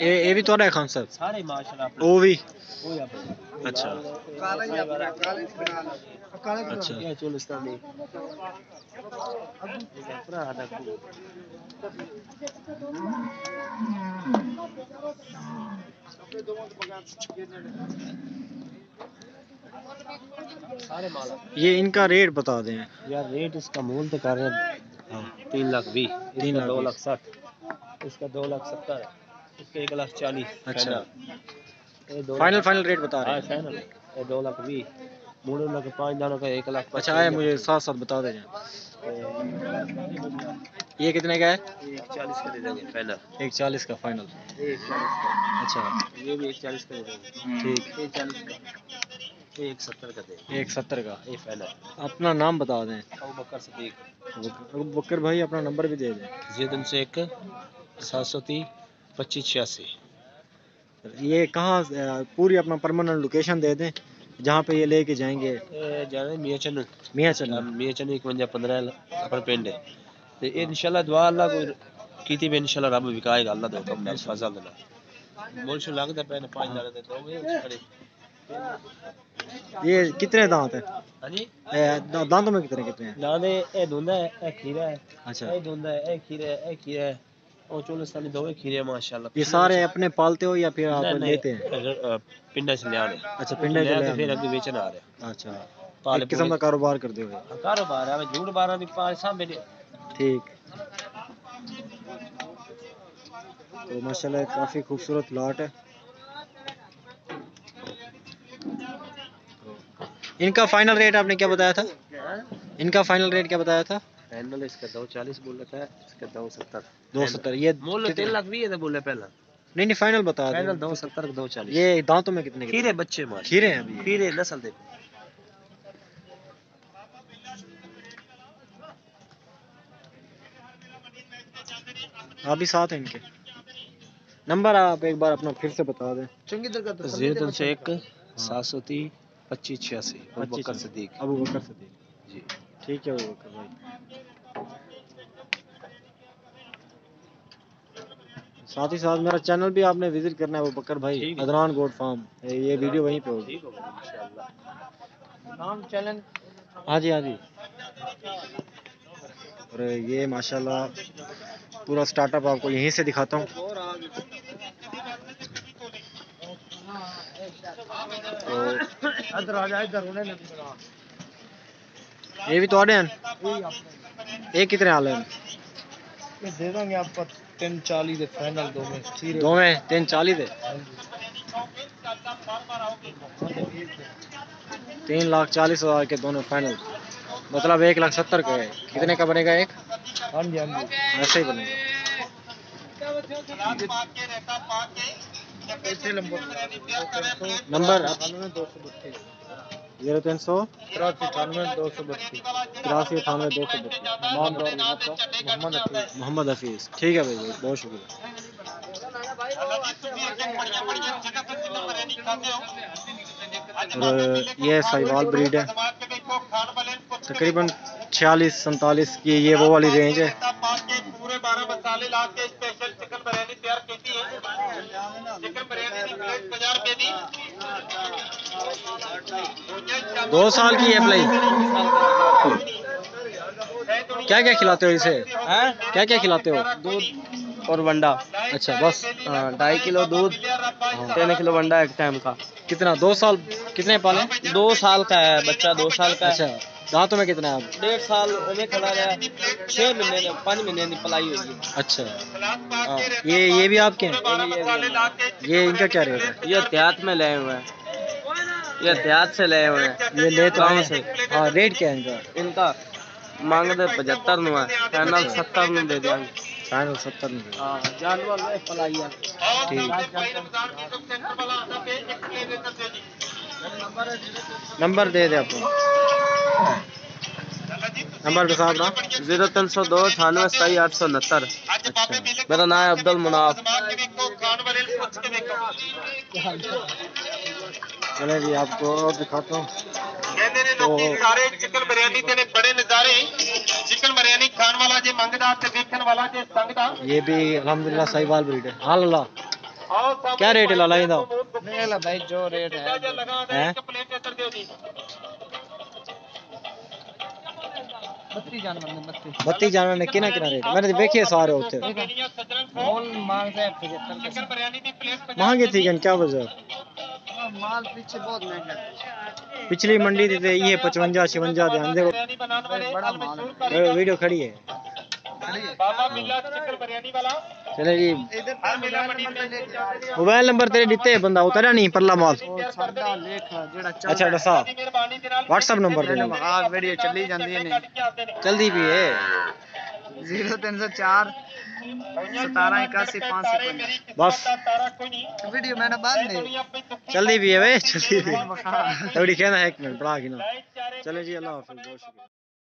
ये भी थोड़ा है खान साहब सारे माशाल्लाह वो भी वो या पे अच्छा अच्छा ये चोलिस्तानी पूरा आधा सारे माल ये इनका रेट बता दें यार। रेट इसका मूल तो कर रहे हैं 3,20,000, इसका 2,60,000, इसका 2,70,000, इसका 1,40,000। अच्छा फाइनल फाइनल रेट बता रहे हैं। फाइनल ये 2,20,000, मूल लग 5 दानों का 1,50,000। अच्छा आया मुझे साथ साथ बता दें। ये कितने का है? 1,40,000 का दे देंगे फाइनल। 1,40,000 का फाइनल। 1,40,000 का। अच्छा ये भी 1,40,000 का दे देंगे। ठीक 1,40,000 का। 1,70,000 का दे। 1,70,000 का। ये फाइनल। अपना नाम बता दें। अबू बकर सिद्दीक। अबू बकर भाई अपना नंबर भी दे दें। 01 730 2586। ये कहाँ पूरी अपना परमानेंट लोकेशन दे दें जहाँ पे ये लेके जाएंगे। जाने मियाँ चन्न। मियाँ चन्न 5115 अपना पिंड है। तो इंशाल्लाह दुआ अल्लाह को कीती भी इंशाल्लाह रब विकाएगा अल्लाह दे हुक्म नाल फजल दे नाल। मुल्क लगदा पे 5 दाने दे दो खड़े। ये कितने दांत है? हां जी दांतों में कितने कितने हैं? दाने ए धुंदा है, ए खीरा है। अच्छा ए धुंदा है, ए खीरा है, ए खीरा है। और चोलिस्तानी दोवे खीरे माशाल्लाह। ये सारे अपने पालते हो या फिर आप लेते हैं? पिंडा से ले आने। अच्छा पिंडे से ले फिर अगे बेचने आ रहे। अच्छा एक किस्म का कारोबार करते हो? कारोबार है झूठ बारा भी पांच साहब ठीक। तो माशाल्लाह काफी खूबसूरत लॉट है। इनका फाइनल रेट आपने क्या बताया था? इनका फाइनल रेट क्या बताया था? फाइनल इसका 2,40 बोल रहा था, इसका 2,70। 2,70 ये मूल 3,20,000 बोले पहला। नहीं फाइनल बता दो। फाइनल 2,70 2,40। ये दांतों में कितने खीरे बच्चे मार खीरे हैं अभी? खीरे नस्ल देखो। आप भी साथ हैं इनके? नंबर आप एक बार अपना फिर से बता दें। 01 730 2586। अबू बकर सिद्दीक। अबू बकर सिद्दीक जी ठीक है अबू बकर भाई। साथ ही साथ मेरा चैनल भी आपने विजिट करना है अबू बकर भाई, अदनान गोट फार्म। ये वीडियो वहीं पे होगी। नाम चैनल। हाँ जी हाँ जी। और ये माशाल्लाह पूरा स्टार्टअप आपको यहीं से दिखाता हूँ। तो ये भी तो हैं। ये कितने हाल है? ये दे देंगे आपको 3,40 फाइनल दो में 3,40 है। 3,40,000 के दोनों फाइनल, मतलब 1,70,000 का है। कितने का बनेगा एक? हाँ जी ऐसे ही बनेगा। नंबर 0300 मोहम्मद हफीज। ठीक है भाई बहुत शुक्रिया। और ये साहिवाल ब्रीड है, तकरीबन 46-47 की ये वो वाली रेंज है। पूरे 12 मसाले ला के स्पेशल चिकन बिरयानी तैयार की है। चिकन बिरयानी की प्लेट 50 रुपए दी। 2 साल की है प्लाई। क्या क्या खिलाते हो इसे? क्या क्या खिलाते हो? दूध और वंडा। अच्छा बस 2.5 किलो दूध, 3 किलो वंडा एक टाइम का। कितना 2 साल? कितने पाले? 2 साल का है बच्चा, 2 साल का। अच्छा दांतों में कितना है अब? 1.5 साल उन्हें खड़ा है। 6 महीने 5 महीने की पलाई हुई है। अच्छा ये भी आपके हैं? ये इनका क्या रेट है? ये एहतियात में ले हुए हैं, ये एहतियात से ले हुए हैं। ये ले तो गाँव से। हाँ रेट क्या है इनका? इनका मांग दे 75 नु है, फाइनल 70 नु दे देंगे। फाइनल 70 में। हां जानवर ले पलाई है। ठीक। नंबर दे दे अपना। नंबर बता अपना। 0302 98 869। अच्छा मेरा नाम है अब्दुल मुनाफ। चले जी आपको और दिखाता हूँ। तो सारे चिकन बिरयानी के बड़े नजारे चिकन बिरयानी खाने वाला जे मंगदा ते देखने वाला जे संग दा ये भी अल्हम्दुलिल्लाह साहिवाल ब्रीड है। हाँ लाला आओ साहब क्या रेट है लाला इनका? भाई जो रेट है लगा दे हैं? एक प्लेट इधर दे दी 32 जानवर ने 32 32 जानवर ने किना किना रेट? मैंने देखिए सारे होते बेनिया सज्जन को मोल मांगते हैं 75 चिकन बिरयानी दी प्लेट महंगे थी क्या वजह? माल पीछे बहुत महंगा है। पिछली मंडी थी तो ये 55 56 ध्यान देखो बिरयानी बनाने वाले बड़ा माल है। वीडियो खड़ी है। बाबा बिल्ला चिकन बिरयानी वाला चले जी इधर हर मेला मंडी में मोबाइल नंबर तेरे दिते है, बंदा उतरा नहीं परला माल। और सादा लेख जेड़ा चल अच्छा डसा मेहरबानी दे नाल व्हाट्सएप नंबर दे हां वीडियो चली जांदी है नहीं जल्दी भी है 0304 17 81 550 बस तारा कोई नहीं वीडियो मैंने बाद में दुनिया पे दुखी जल्दी भी है वे जल्दी भी बखा थोड़ी कहना है 1 मिनट बढ़ा के ना। चले जी अल्लाह हाफिज़ बहुत शुक्रिया।